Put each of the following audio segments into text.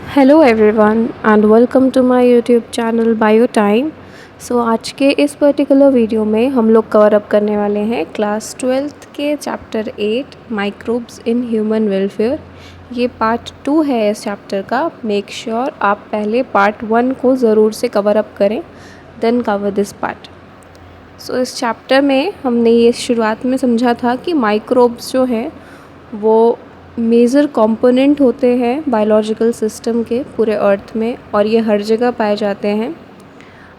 Hello everyone and welcome to my YouTube channel bio time. So आज के इस particular video में हम लोग कवर अप करने वाले हैं क्लास 12th के chapter 8 microbes in human welfare. ये पार्ट 2 है इस चैप्टर का। मेक श्योर आप पहले पार्ट 1 को ज़रूर से कवर अप करें, देन कवर दिस पार्ट। सो इस चैप्टर में हमने ये शुरुआत में समझा था कि माइक्रोब्स जो हैं वो मेजर कंपोनेंट होते हैं बायोलॉजिकल सिस्टम के पूरे अर्थ में, और ये हर जगह पाए जाते हैं।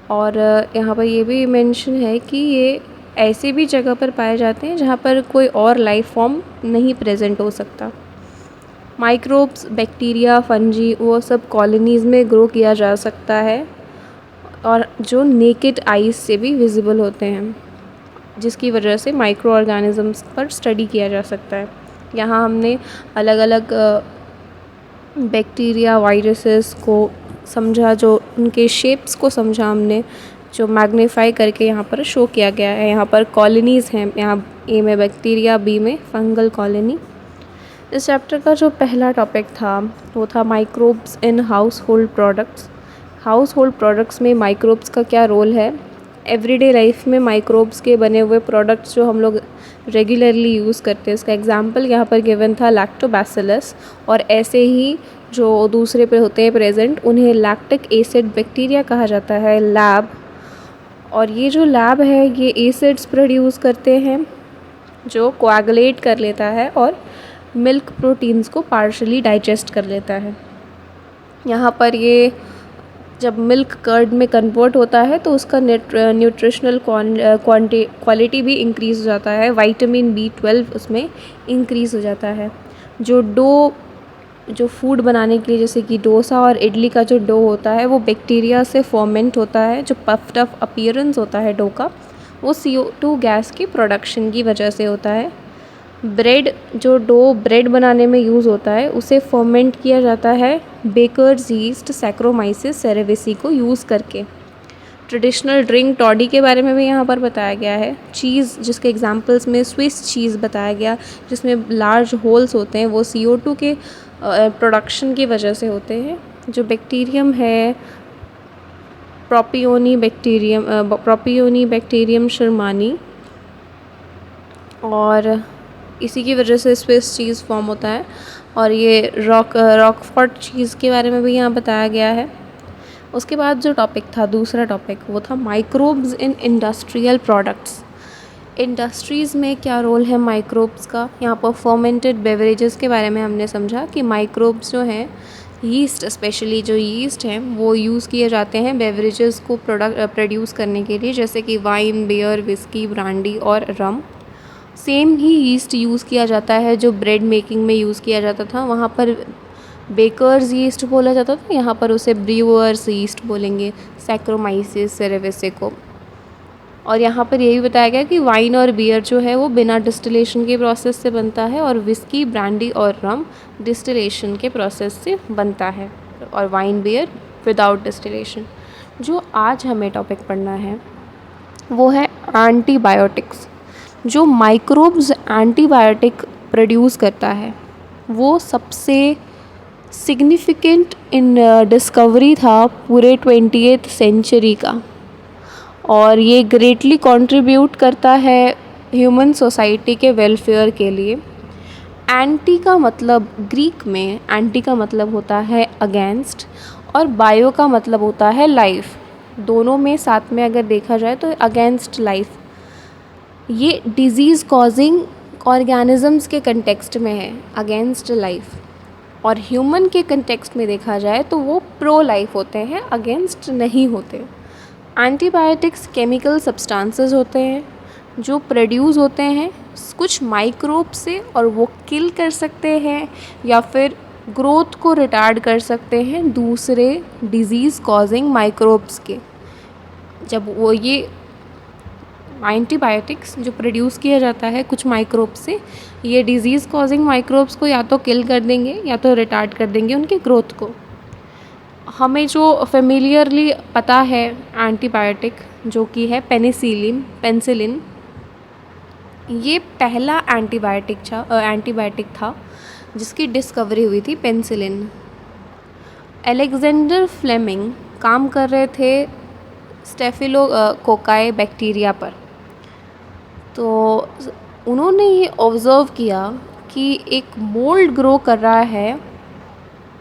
और यहाँ पर ये भी मेंशन है कि ये ऐसी भी जगह पर पाए जाते हैं जहाँ पर कोई और लाइफ फॉर्म नहीं प्रेजेंट हो सकता। माइक्रोब्स, बैक्टीरिया, फंजी, वो सब कॉलोनीज़ में ग्रो किया जा सकता है और जो नेकेड आइज से भी विजिबल होते हैं, जिसकी वजह से माइक्रो ऑर्गेनिजम्स पर स्टडी किया जा सकता है। यहाँ हमने अलग अलग बैक्टीरिया, वायरसेस को समझा, जो उनके शेप्स को समझा हमने, जो मैग्नीफाई करके यहाँ पर शो किया गया है। यहाँ पर कॉलोनीज़ हैं, यहाँ ए में बैक्टीरिया, बी में फंगल कॉलोनी। इस चैप्टर का जो पहला टॉपिक था वो था microbes in house hold products. House hold products में माइक्रोब्स का क्या रोल है। एवरीडे लाइफ में माइक्रोब्स के बने हुए प्रोडक्ट्स जो हम लोग रेगुलरली यूज़ करते हैं, इसका एग्जांपल यहाँ पर गिवन था लैक्टोबैसिलस, और ऐसे ही जो दूसरे पे होते हैं प्रेजेंट उन्हें लैक्टिक एसिड बैक्टीरिया कहा जाता है, लैब। और ये जो लैब है ये एसिड्स प्रोड्यूस करते हैं जो कोएगुलेट कर लेता है और मिल्क प्रोटीन्स को पार्शली डाइजेस्ट कर लेता है। यहाँ पर ये जब मिल्क कर्ड में कन्वर्ट होता है तो उसका न्यूट्रिशनल क्वालिटी भी इंक्रीज़ हो जाता है। विटामिन B12 उसमें इंक्रीज़ हो जाता है। जो फूड बनाने के लिए, जैसे कि डोसा और इडली का जो डो होता है वो बैक्टीरिया से फर्मेंट होता है। जो पफ्ड अप अपीयरेंस होता है डो का, वो CO2 गैस की प्रोडक्शन की वजह से होता है। ब्रेड, जो डो ब्रेड बनाने में यूज़ होता है उसे फर्मेंट किया जाता है बेकर्स यीस्ट सैक्रोमाइसिस सेरेविसी को यूज़ करके। ट्रेडिशनल ड्रिंक टॉडी के बारे में भी यहाँ पर बताया गया है। चीज़, जिसके एग्जांपल्स में स्विस चीज़ बताया गया, जिसमें लार्ज होल्स होते हैं, वो CO2 के प्रोडक्शन की वजह से होते हैं। जो बैक्टीरियम है प्रोपियोनी बैक्टीरियम शर्मानी, और इसी की वजह से स्विस चीज़ फॉर्म होता है। और ये रॉकफोर्ट चीज़ के बारे में भी यहाँ बताया गया है। उसके बाद जो टॉपिक था, दूसरा टॉपिक, वो था microbes in industrial products. Industries में क्या रोल है माइक्रोब्स का। यहाँ पर फर्मेंटेड बेवरेजेस के बारे में हमने समझा कि माइक्रोब्स जो हैं, यीस्ट, स्पेशली जो यीस्ट हैं वो यूज़ किए जाते हैं बेवरेजेस को प्रोड्यूस करने के लिए, जैसे कि वाइन, बियर, विस्की, ब्रांडी और रम। सेम ही यीस्ट यूज़ किया जाता है जो ब्रेड मेकिंग में यूज़ किया जाता था, वहाँ पर बेकर्स यीस्ट बोला जाता था, यहाँ पर उसे ब्रीवर्स यीस्ट बोलेंगे, सैक्रोमाइसिस सेरेविसे को। और यहाँ पर यही बताया गया कि वाइन और बियर जो है वो बिना डिस्टिलेशन के प्रोसेस से बनता है, और विस्की, ब्रांडी और रम डिस्टिलेशन के प्रोसेस से बनता है, और वाइन, बियर विदाउट डिस्टिलेशन। जो आज हमें टॉपिक पढ़ना है वो है एंटीबायोटिक्स। जो माइक्रोब्स एंटीबायोटिक प्रोड्यूस करता है वो सबसे सिग्निफिकेंट इन डिस्कवरी था पूरे 20th सेंचुरी का, और ये ग्रेटली कंट्रीब्यूट करता है ह्यूमन सोसाइटी के वेलफेयर के लिए। एंटी का मतलब, ग्रीक में एंटी का मतलब होता है अगेंस्ट, और बायो का मतलब होता है लाइफ। दोनों में साथ में अगर देखा जाए तो अगेंस्ट लाइफ, ये डिज़ीज़ कॉजिंग ऑर्गेनिजम्स के कंटेक्स्ट में है, अगेंस्ट लाइफ। और ह्यूमन के कंटेक्स्ट में देखा जाए तो वो प्रो लाइफ होते हैं, अगेंस्ट नहीं होते। एंटीबायोटिक्स केमिकल सब्सटेंसेस होते हैं जो प्रोड्यूस होते हैं कुछ माइक्रोब से, और वो किल कर सकते हैं या फिर ग्रोथ को रिटार्ड कर सकते हैं दूसरे डिज़ीज़ कॉजिंग माइक्रोब्स के। जब वो ये एंटीबायोटिक्स जो प्रोड्यूस किया जाता है कुछ माइक्रोब से, ये डिज़ीज़ कॉजिंग माइक्रोब्स को या तो किल कर देंगे या तो रिटार्ड कर देंगे उनके ग्रोथ को। हमें जो फेमिलियरली पता है एंटीबायोटिक, जो कि है पेनिसिलिन, ये पहला एंटीबायोटिक था जिसकी डिस्कवरी हुई थी, पेनिसिलिन। अलेक्जेंडर फ्लेमिंग काम कर रहे थे स्टेफिलोकोकाई बैक्टीरिया पर। तो उन्होंने ये ऑब्ज़र्व किया कि एक मोल्ड ग्रो कर रहा है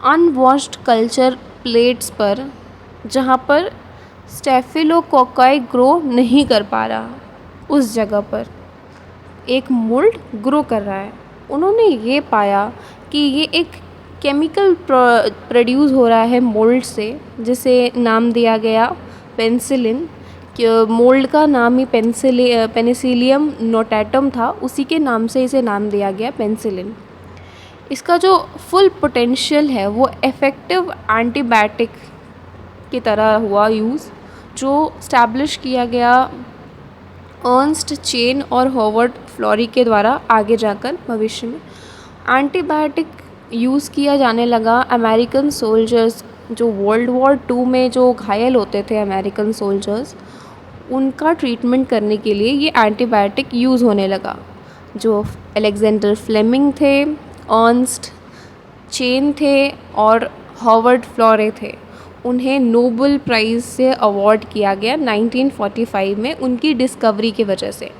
अनवॉश्ड कल्चर प्लेट्स पर, जहाँ पर स्टेफिलोकोकाई ग्रो नहीं कर पा रहा। उस जगह पर एक मोल्ड ग्रो कर रहा है। उन्होंने ये पाया कि ये एक केमिकल प्रोड्यूस हो रहा है मोल्ड से, जिसे नाम दिया गया पेनिसिलिन। मोल्ड का नाम ही पेनिसिलियम नोटाटम था, उसी के नाम से इसे नाम दिया गया पेनिसिलिन। इसका जो फुल पोटेंशियल है वो इफ़ेक्टिव एंटीबायोटिक की तरह हुआ यूज़, जो स्टैब्लिश किया गया अर्नस्ट चेन और हॉवर्ड फ्लोरी के द्वारा। आगे जाकर भविष्य में एंटीबायोटिक यूज़ किया जाने लगा। अमेरिकन सोल्जर्स जो वर्ल्ड वॉर 2 में जो घायल होते थे अमेरिकन सोल्जर्स, उनका ट्रीटमेंट करने के लिए ये एंटीबायोटिक यूज़ होने लगा। जो अलेक्जेंडर फ्लेमिंग थे, अर्नस्ट चेन थे और हॉवर्ड फ्लोरे थे, उन्हें नोबेल प्राइज़ से अवार्ड किया गया 1945 में उनकी डिस्कवरी की वजह से।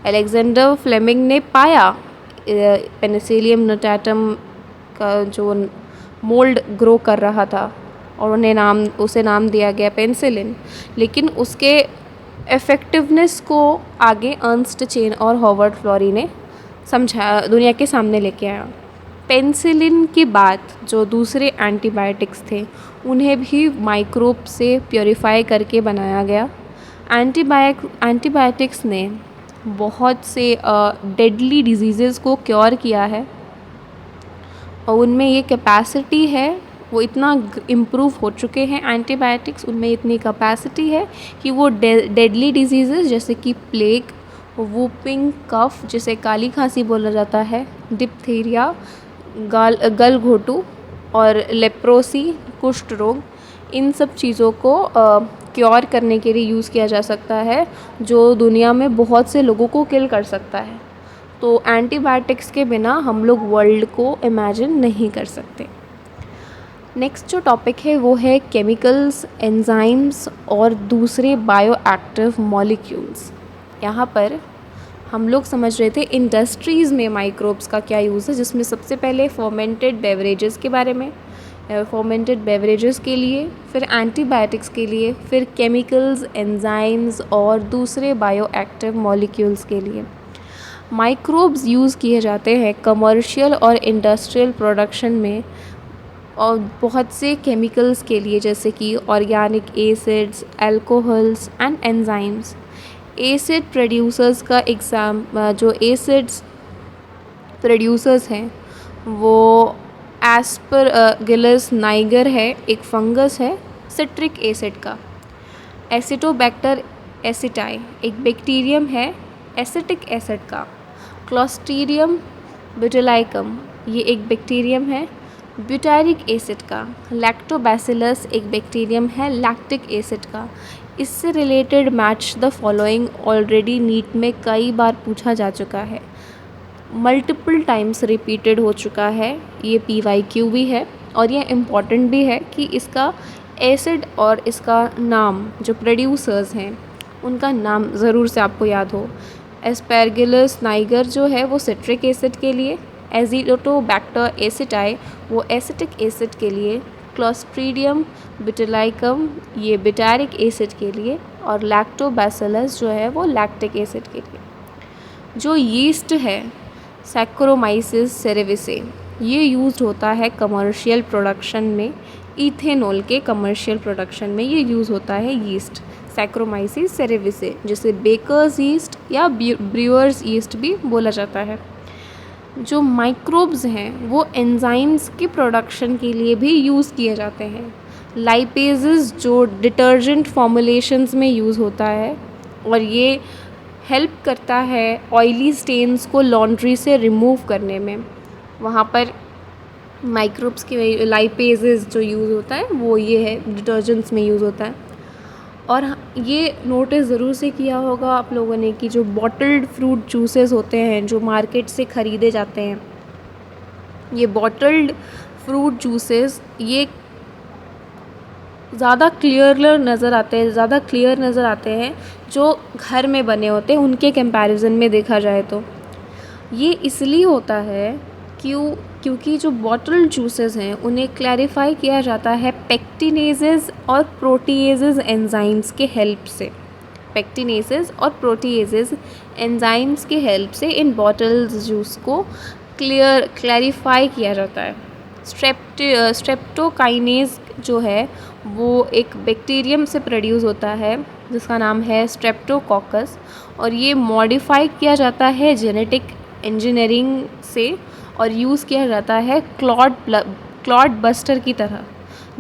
अलेक्जेंडर फ्लेमिंग ने पाया पेनिसिलियम नोटाटम का जो मोल्ड ग्रो कर रहा था, और उसे नाम दिया गया पेनिसिलिन। लेकिन उसके इफ़ेक्टिवनेस को आगे अर्नस्ट चेन और हॉवर्ड फ्लोरी ने दुनिया के सामने लेके आया। पेनिसिलिन के बाद जो दूसरे एंटीबायोटिक्स थे, उन्हें भी माइक्रोब से प्योरीफाई करके बनाया गया। एंटीबायोटिक्स ने बहुत से डेडली डिजीज़ेज़ को क्योर किया है, और उनमें ये कैपेसिटी है, वो इतना इम्प्रूव हो चुके हैं एंटीबायोटिक्स, उनमें इतनी कैपेसिटी है कि वो डेडली डिजीज़ेज़ जैसे कि प्लेग, वूपिंग कफ जिसे काली खांसी बोला जाता है, डिप्थीरिया, गलघोटू और लेप्रोसी कुष्ठ रोग, इन सब चीज़ों को क्योर करने के लिए यूज़ किया जा सकता है, जो दुनिया में बहुत से लोगों को किल कर सकता है। तो एंटीबायोटिक्स के बिना हम लोग वर्ल्ड को इमेजिन नहीं कर सकते। नेक्स्ट जो टॉपिक है वो है केमिकल्स, एंजाइम्स और दूसरे बायोएक्टिव मॉलिक्यूल्स। यहाँ पर हम लोग समझ रहे थे इंडस्ट्रीज़ में माइक्रोब्स का क्या यूज़ है, जिसमें सबसे पहले फर्मेंटेड बेवरेजेस के बारे में, फर्मेंटेड बेवरेजेस के लिए, फिर एंटीबायोटिक्स के लिए, फिर केमिकल्स, एंजाइम्स और दूसरे बायोएक्टिव मॉलिक्यूल्स के लिए। माइक्रोब्स यूज़ किए जाते हैं कमर्शियल और इंडस्ट्रियल प्रोडक्शन में, और बहुत से केमिकल्स के लिए, जैसे कि organic acids, alcohols and enzymes. Acid producers का जो एसिड्स प्रोड्यूसर्स हैं वो एस्परगिलस नाइगर है, एक फंगस है सिट्रिक एसिड का। एसिटोबैक्टर एसिटाई एक बैक्टीरियम है एसिटिक एसिड का। क्लोस्ट्रीडियम ब्यूटाइलिकम ये एक बैक्टीरियम है ब्यूटारिक एसिड का। लैक्टोबैसिलस एक बैक्टीरियम है लैक्टिक एसिड का। इससे related match the following already NEET में कई बार पूछा जा चुका है, मल्टीपल टाइम्स रिपीटेड हो चुका है, ये PYQ भी है और ये इम्पॉर्टेंट भी है कि इसका एसिड और इसका नाम, जो प्रोड्यूसर्स हैं उनका नाम ज़रूर से आपको याद हो। एस्परगिलस नाइगर जो है वो सिट्रिक एसिड के लिए, एजिटोबैक्टर एसिटाई वो एसिटिक एसिड के लिए, क्लोस्ट्रीडियम ब्यूटाइलिकम ये ब्यूटारिक एसिड के लिए, और लैक्टोबैसिलस जो है वो लैक्टिक एसिड के लिए। जो यीस्ट है सैक्रोमाइसिस सेरेविसे, ये यूज़ होता है कमर्शियल प्रोडक्शन में, इथेनॉल के कमर्शियल प्रोडक्शन में ये यूज़ होता है यीस्ट सैक्रोमाइसिस सेरेविसे, जिसे बेकर्स यीस्ट या ब्रूअर्स यीस्ट भी बोला जाता है। जो माइक्रोब्स हैं वो एंजाइम्स की प्रोडक्शन के लिए भी यूज़ किए जाते हैं। लाइपेजेस जो डिटर्जेंट फॉर्मुलेशंस में यूज़ होता है, और ये हेल्प करता है ऑयली स्टेन्स को लॉन्ड्री से रिमूव करने में। वहाँ पर माइक्रोब्स की लाइपेजेस जो यूज़ होता है वो ये है डिटर्जेंट्स में यूज़ होता है। और ये नोटिस ज़रूर से किया होगा आप लोगों ने कि जो बॉटल्ड फ्रूट जूसेस होते हैं जो मार्केट से ख़रीदे जाते हैं, ये बॉटल्ड फ्रूट जूसेस ये ज़्यादा क्लियर नज़र आते हैं जो घर में बने होते हैं उनके कंपैरिजन में देखा जाए तो। ये इसलिए होता है क्योंकि जो बॉटल जूसेस हैं उन्हें क्लैरिफाई किया जाता है पेक्टिनेजेस और प्रोटीएजेस एंजाइम्स के हेल्प से। पेक्टिनेजेस और प्रोटीएजेस एंजाइम्स के हेल्प से इन बॉटल जूस को क्लैरिफाई किया जाता है। स्ट्रेप्टोकाइनेज जो है वो एक बैक्टीरियम से प्रोड्यूस होता है जिसका नाम है स्ट्रेप्टोकोकस, और ये मॉडिफाई किया जाता है जेनेटिक इंजीनियरिंग से और यूज़ किया जाता है क्लॉट बस्टर की तरह।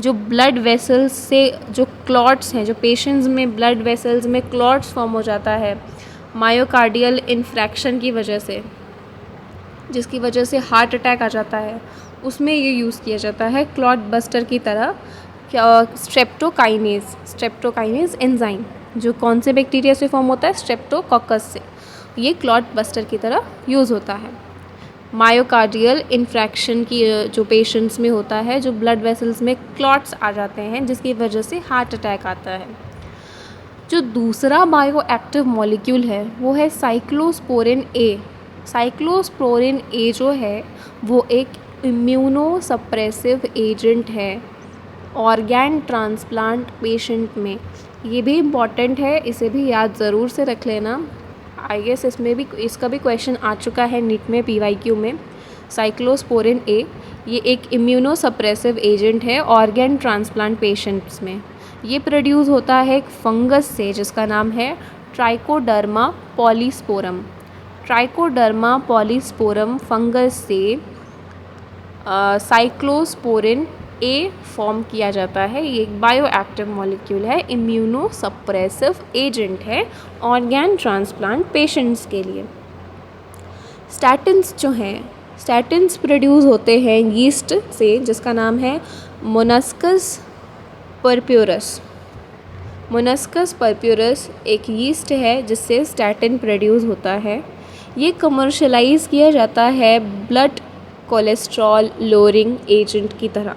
जो ब्लड वेसल्स से जो क्लॉट्स हैं, जो पेशेंट्स में ब्लड वेसल्स में क्लॉट्स फॉर्म हो जाता है मायोकार्डियल इन्फ्रैक्शन की वजह से, जिसकी वजह से हार्ट अटैक आ जाता है, उसमें ये यूज़ किया जाता है क्लॉट बस्टर की तरह स्ट्रेप्टोकाइनेज एंजाइम, जो कौन से बैक्टीरिया से फॉर्म होता है, स्ट्रेप्टोकोकस से। ये क्लॉट बस्टर की तरह यूज़ होता है मायोकार्डियल इन्फ्रैक्शन की जो पेशेंट्स में होता है, जो ब्लड वेसल्स में क्लॉट्स आ जाते हैं जिसकी वजह से हार्ट अटैक आता है। जो दूसरा बायो एक्टिव मॉलिक्यूल है वो है साइक्लोस्पोरिन ए। साइक्लोस्पोरिन ए जो है वो एक इम्यूनो सप्रेसिव एजेंट है ऑर्गैन ट्रांसप्लांट पेशेंट में। ये भी इम्पॉर्टेंट है, इसे भी याद ज़रूर से रख लेना। आई गेस इसका भी क्वेश्चन आ चुका है नीट में PYQ में। साइक्लोस्पोरिन ए ये एक इम्यूनो सप्रेसिव एजेंट है ऑर्गन ट्रांसप्लांट पेशेंट्स में। ये प्रोड्यूस होता है एक फंगस से जिसका नाम है trichoderma polysporum. Trichoderma polysporum fungus से साइक्लोस्पोरिन ए फॉर्म किया जाता है। ये एक बायो एक्टिव मॉलिक्यूल है, इम्यूनो सप्रेसिव एजेंट है ऑर्गन ट्रांसप्लांट पेशेंट्स के लिए। स्टैटिन्स जो हैं, स्टैटिन्स प्रोड्यूस होते हैं यीस्ट से जिसका नाम है मोनस्कस परप्यूरस। मोनस्कस परप्यूरस एक यीस्ट है जिससे स्टैटिन प्रोड्यूस होता है। ये कमर्शलाइज़ किया जाता है ब्लड कोलेस्ट्रॉल लोअरिंग एजेंट की तरह।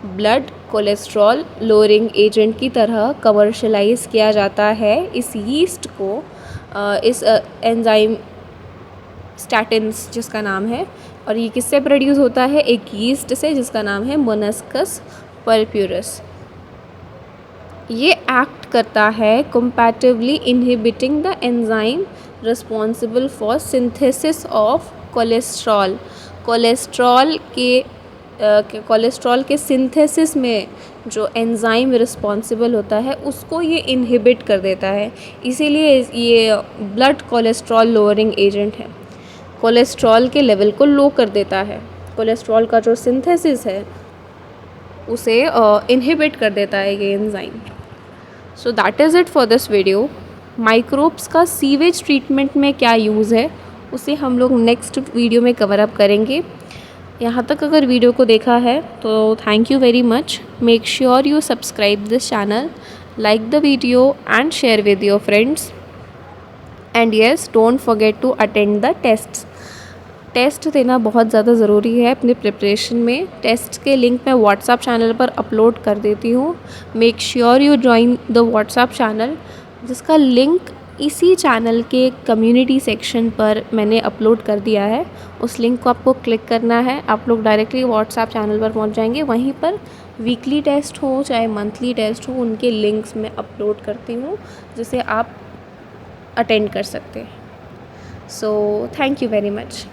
ब्लड कोलेस्ट्रॉल लोअरिंग एजेंट की तरह कमर्शलाइज़ किया जाता है इस यीस्ट को, इस एंजाइम स्टैटिन्स जिसका नाम है। और ये किससे प्रोड्यूस होता है, एक यीस्ट से जिसका नाम है मोनस्कस परप्यूरस। ये एक्ट करता है compatibly inhibiting the enzyme responsible for synthesis of cholesterol. Cholesterol के सिंथेसिस में जो एंजाइम रिस्पॉन्सिबल होता है उसको ये इनहिबिट कर देता है, इसीलिए ये ब्लड कोलेस्ट्रॉल लोअरिंग एजेंट है। कोलेस्ट्रॉल के लेवल को लो कर देता है, कोलेस्ट्रॉल का जो सिंथेसिस है उसे इनहिबिट कर देता है ये enzyme. So that is it for this video. Microbes का सीवेज ट्रीटमेंट में क्या यूज़ है उसे हम लोग नेक्स्ट वीडियो में कवर अप करेंगे। यहाँ तक अगर वीडियो को देखा है तो thank you very much. Make sure you subscribe this channel, like the video and share with your friends, and yes, don't forget to attend the tests. Test देना बहुत ज़्यादा ज़रूरी है अपने प्रिपरेशन में। टेस्ट के लिंक मैं व्हाट्सएप चैनल पर अपलोड कर देती हूँ। Make sure you join the WhatsApp channel, जिसका लिंक इसी चैनल के कम्युनिटी सेक्शन पर मैंने अपलोड कर दिया है। उस लिंक को आपको क्लिक करना है, आप लोग डायरेक्टली व्हाट्सएप चैनल पर पहुंच जाएंगे। वहीं पर वीकली टेस्ट हो चाहे मंथली टेस्ट हो, उनके लिंक्स मैं अपलोड करती हूँ जिसे आप अटेंड कर सकते हैं। So thank you very much.